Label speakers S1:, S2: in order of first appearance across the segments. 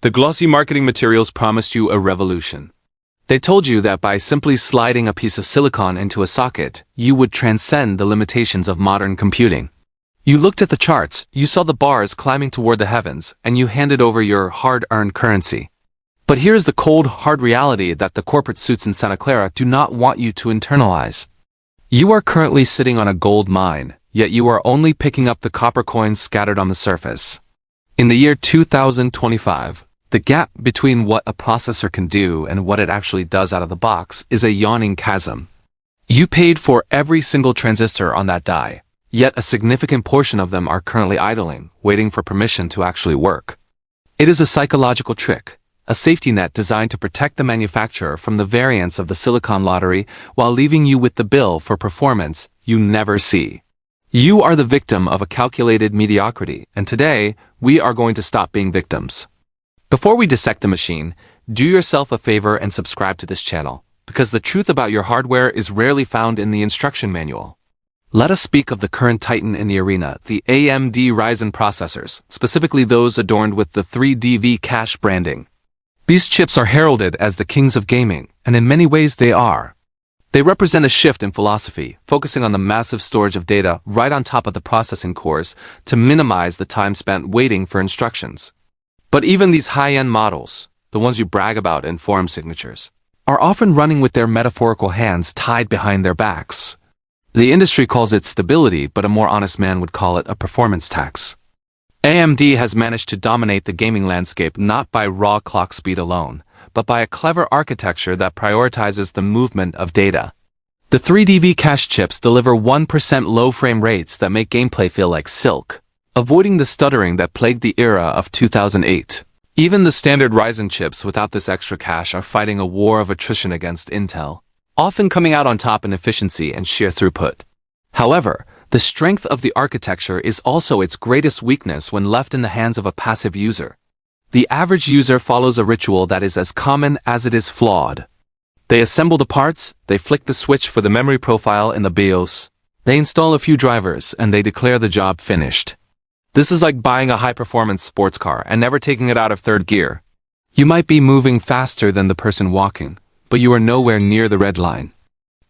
S1: The glossy marketing materials promised you a revolution. They told you that by simply sliding a piece of silicon into a socket, you would transcend the limitations of modern computing. You looked at the charts, you saw the bars climbing toward the heavens, and you handed over your hard-earned currency. But here's the cold, hard reality that the corporate suits in Santa Clara do not want you to internalize. You are currently sitting on a gold mine, yet you are only picking up the copper coins scattered on the surface. In the year 2025, the gap between what a processor can do and what it actually does out of the box is a yawning chasm. You paid for every single transistor on that die, yet a significant portion of them are currently idling, waiting for permission to actually work. It is a psychological trick, a safety net designed to protect the manufacturer from the variance of the silicon lottery while leaving you with the bill for performance you never see. You are the victim of a calculated mediocrity, and today, we are going to stop being victims. Before we dissect the machine, do yourself a favor and subscribe to this channel, because the truth about your hardware is rarely found in the instruction manual. Let us speak of the current titan in the arena, the AMD Ryzen processors, specifically those adorned with the 3DV cache branding. These chips are heralded as the kings of gaming, and in many ways they are. They represent a shift in philosophy, focusing on the massive storage of data right on top of the processing cores to minimize the time spent waiting for instructions. But even these high-end models, the ones you brag about in forum signatures, are often running with their metaphorical hands tied behind their backs. The industry calls it stability, but a more honest man would call it a performance tax. AMD has managed to dominate the gaming landscape not by raw clock speed alone, but by a clever architecture that prioritizes the movement of data. The 3DV cache chips deliver 1% low frame rates that make gameplay feel like silk, avoiding the stuttering that plagued the era of 2008. Even the standard Ryzen chips without this extra cache are fighting a war of attrition against Intel, often coming out on top in efficiency and sheer throughput. However, the strength of the architecture is also its greatest weakness when left in the hands of a passive user. The average user follows a ritual that is as common as it is flawed. They assemble the parts, they flick the switch for the memory profile in the BIOS, they install a few drivers, and they declare the job finished. This is like buying a high-performance sports car and never taking it out of third gear. You might be moving faster than the person walking, but you are nowhere near the red line.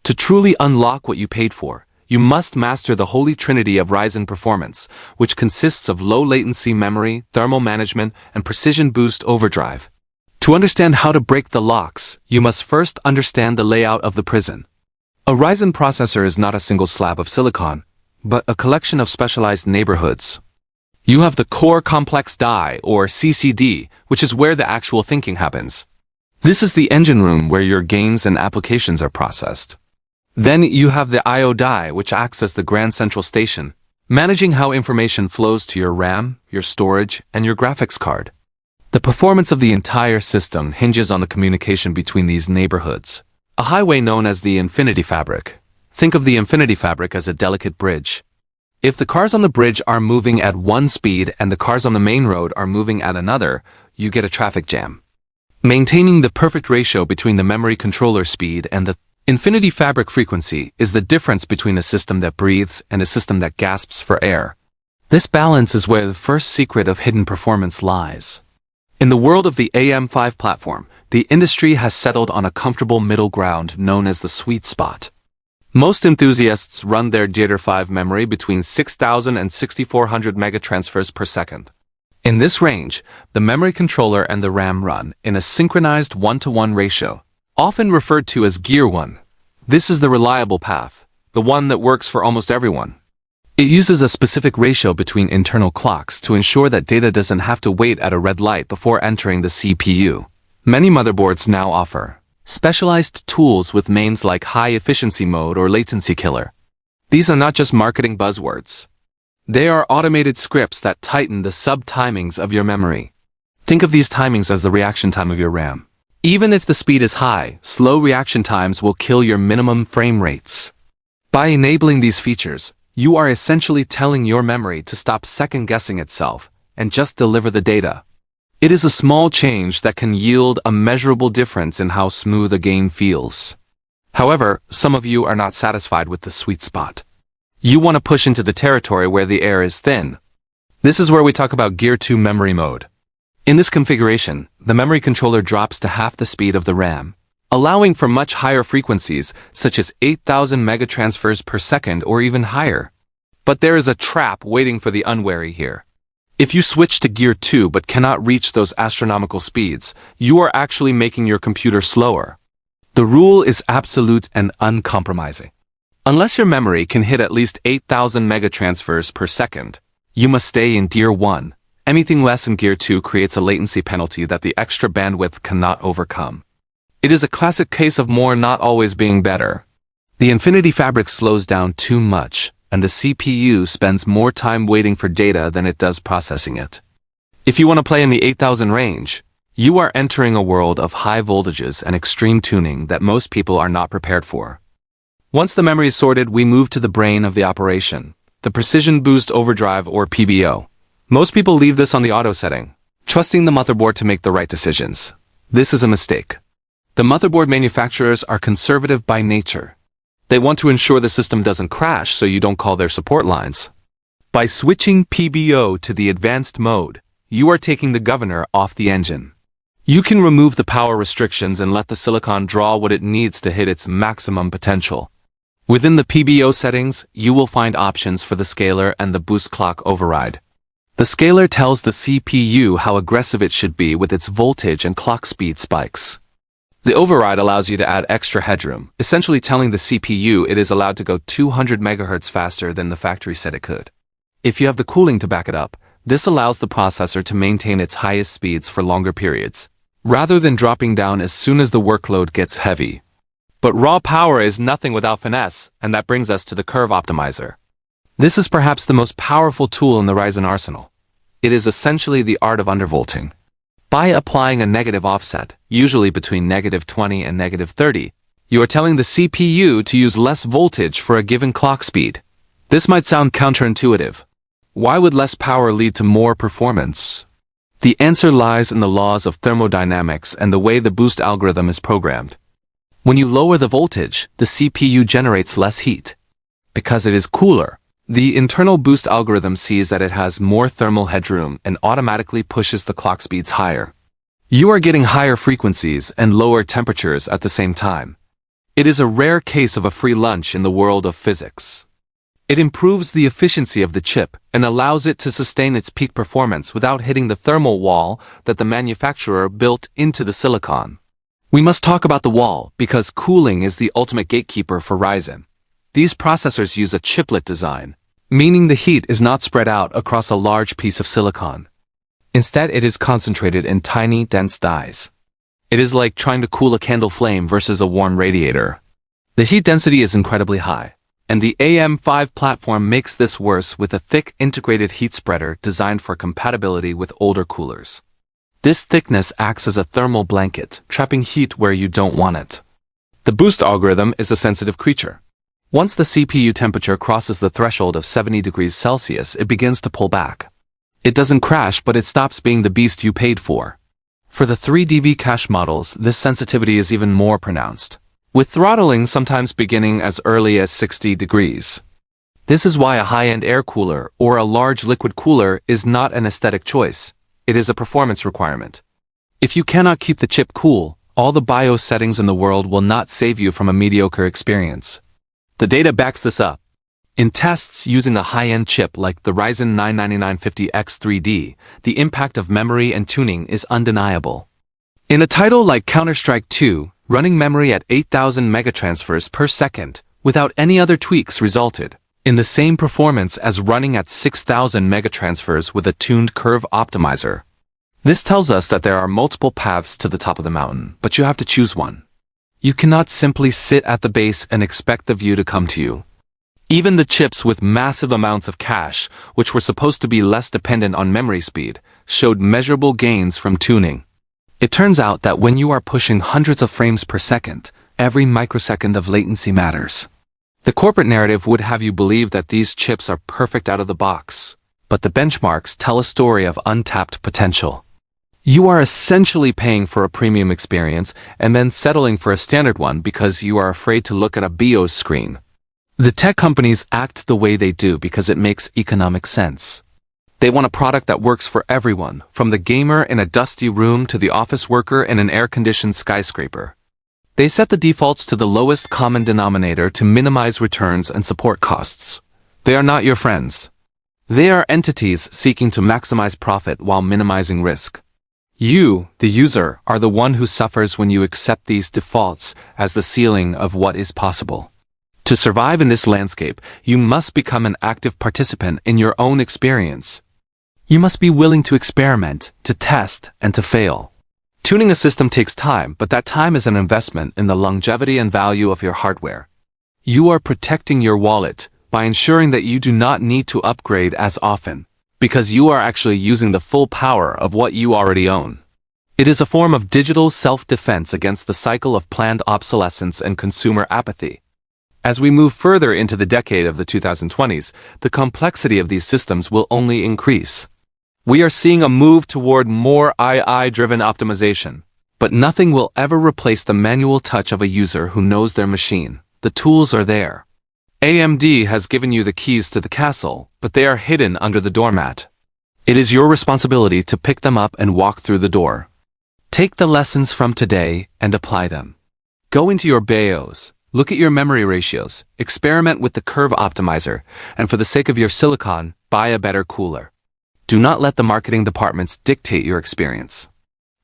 S1: To truly unlock what you paid for, you must master the holy trinity of Ryzen performance, which consists of low-latency memory, thermal management, and precision Boost Overdrive. To understand how to break the locks, you must first understand the layout of the prison. A Ryzen processor is not a single slab of silicon, but a collection of specialized neighborhoods. You have the core complex die, or CCD, which is where the actual thinking happens. This is the engine room where your games and applications are processed. Then you have the I/O die, which acts as the grand central station, managing how information flows to your RAM, your storage, and your graphics card. The performance of the entire system hinges on the communication between these neighborhoods, a highway known as the infinity fabric. Think of the infinity fabric as a delicate bridge. If the cars on the bridge are moving at one speed and the cars on the main road are moving at another, you get a traffic jam. Maintaining the perfect ratio between the memory controller speed and the infinity fabric frequency is the difference between a system that breathes and a system that gasps for air. This balance is where the first secret of hidden performance lies. In the world of the AM5 platform, the industry has settled on a comfortable middle ground known as the sweet spot. Most enthusiasts run their DDR5 memory between 6,000 and 6,400 megatransfers per second. In this range, the memory controller and the RAM run in a synchronized 1-to-1 ratio, often referred to as Gear 1. This is the reliable path, the one that works for almost everyone. It uses a specific ratio between internal clocks to ensure that data doesn't have to wait at a red light before entering the CPU. Many motherboards now offer specialized tools with names like high efficiency mode or latency killer. These are not just marketing buzzwords. They are automated scripts that tighten the sub-timings of your memory. Think of these timings as the reaction time of your RAM. Even if the speed is high, slow reaction times will kill your minimum frame rates. By enabling these features, you are essentially telling your memory to stop second-guessing itself and just deliver the data. It is a small change that can yield a measurable difference in how smooth a game feels. However, some of you are not satisfied with the sweet spot. You want to push into the territory where the air is thin. This is where we talk about Gear 2 memory mode. In this configuration, the memory controller drops to half the speed of the RAM, allowing for much higher frequencies such as 8,000 megatransfers per second or even higher. But there is a trap waiting for the unwary here. If you switch to Gear 2 but cannot reach those astronomical speeds, you are actually making your computer slower. The rule is absolute and uncompromising. Unless your memory can hit at least 8,000 megatransfers per second, you must stay in Gear 1. Anything less in Gear 2 creates a latency penalty that the extra bandwidth cannot overcome. It is a classic case of more not always being better. The Infinity Fabric slows down too much, and the CPU spends more time waiting for data than it does processing it. If you want to play in the 8,000 range, you are entering a world of high voltages and extreme tuning that most people are not prepared for. Once the memory is sorted, we move to the brain of the operation, the Precision Boost Overdrive or PBO. Most people leave this on the auto setting, trusting the motherboard to make the right decisions. This is a mistake. The motherboard manufacturers are conservative by nature. They want to ensure the system doesn't crash so you don't call their support lines. By switching PBO to the advanced mode, you are taking the governor off the engine. You can remove the power restrictions and let the silicon draw what it needs to hit its maximum potential. Within the PBO settings, you will find options for the scaler and the boost clock override. The scaler tells the CPU how aggressive it should be with its voltage and clock speed spikes. The override allows you to add extra headroom, essentially telling the CPU it is allowed to go 200 MHz faster than the factory said it could. If you have the cooling to back it up, this allows the processor to maintain its highest speeds for longer periods, rather than dropping down as soon as the workload gets heavy. But raw power is nothing without finesse, and that brings us to the curve optimizer. This is perhaps the most powerful tool in the Ryzen arsenal. It is essentially the art of undervolting. By applying a negative offset, usually between -20 and -30, you are telling the CPU to use less voltage for a given clock speed. This might sound counterintuitive. Why would less power lead to more performance? The answer lies in the laws of thermodynamics and the way the boost algorithm is programmed. When you lower the voltage, the CPU generates less heat. Because it is cooler, the internal boost algorithm sees that it has more thermal headroom and automatically pushes the clock speeds higher. You are getting higher frequencies and lower temperatures at the same time. It is a rare case of a free lunch in the world of physics. It improves the efficiency of the chip and allows it to sustain its peak performance without hitting the thermal wall that the manufacturer built into the silicon. We must talk about the wall because cooling is the ultimate gatekeeper for Ryzen. These processors use a chiplet design, meaning the heat is not spread out across a large piece of silicon. Instead, it is concentrated in tiny, dense dies. It is like trying to cool a candle flame versus a warm radiator. The heat density is incredibly high, and the AM5 platform makes this worse with a thick integrated heat spreader designed for compatibility with older coolers. This thickness acts as a thermal blanket, trapping heat where you don't want it. The boost algorithm is a sensitive creature. Once the CPU temperature crosses the threshold of 70 degrees Celsius, it begins to pull back. It doesn't crash, but it stops being the beast you paid for. For the 3DV cache models, this sensitivity is even more pronounced, with throttling sometimes beginning as early as 60 degrees. This is why a high-end air cooler or a large liquid cooler is not an aesthetic choice. It is a performance requirement. If you cannot keep the chip cool, all the BIOS settings in the world will not save you from a mediocre experience. The data backs this up. In tests using a high-end chip like the Ryzen 9 9950X 3D, the impact of memory and tuning is undeniable. In a title like Counter-Strike 2, running memory at 8,000 megatransfers per second without any other tweaks resulted in the same performance as running at 6,000 megatransfers with a tuned curve optimizer. This tells us that there are multiple paths to the top of the mountain, but you have to choose one. You cannot simply sit at the base and expect the view to come to you. Even the chips with massive amounts of cache, which were supposed to be less dependent on memory speed, showed measurable gains from tuning. It turns out that when you are pushing hundreds of frames per second, every microsecond of latency matters. The corporate narrative would have you believe that these chips are perfect out of the box, but the benchmarks tell a story of untapped potential. You are essentially paying for a premium experience and then settling for a standard one because you are afraid to look at a BIOS screen. The tech companies act the way they do because it makes economic sense. They want a product that works for everyone, from the gamer in a dusty room to the office worker in an air-conditioned skyscraper. They set the defaults to the lowest common denominator to minimize returns and support costs. They are not your friends. They are entities seeking to maximize profit while minimizing risk. You, the user, are the one who suffers when you accept these defaults as the ceiling of what is possible. To survive in this landscape, you must become an active participant in your own experience. You must be willing to experiment, to test, and to fail. Tuning a system takes time, but that time is an investment in the longevity and value of your hardware. You are protecting your wallet by ensuring that you do not need to upgrade as often, because you are actually using the full power of what you already own. It is a form of digital self-defense against the cycle of planned obsolescence and consumer apathy. As we move further into the decade of the 2020s, the complexity of these systems will only increase. We are seeing a move toward more AI-driven optimization, but nothing will ever replace the manual touch of a user who knows their machine. The tools are there. AMD has given you the keys to the castle, but they are hidden under the doormat. It is your responsibility to pick them up and walk through the door. Take the lessons from today and apply them. Go into your BIOS, look at your memory ratios, experiment with the curve optimizer, and for the sake of your silicon, buy a better cooler. Do not let the marketing departments dictate your experience.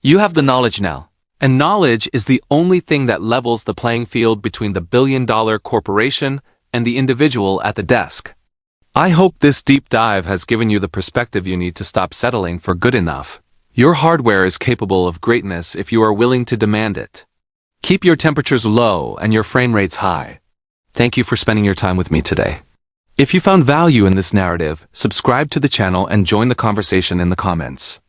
S1: You have the knowledge now, and knowledge is the only thing that levels the playing field between the billion-dollar corporation and the individual at the desk. I hope this deep dive has given you the perspective you need to stop settling for good enough. Your hardware is capable of greatness if you are willing to demand it. Keep your temperatures low and your frame rates high. Thank you for spending your time with me today. If you found value in this narrative, subscribe to the channel and join the conversation in the comments.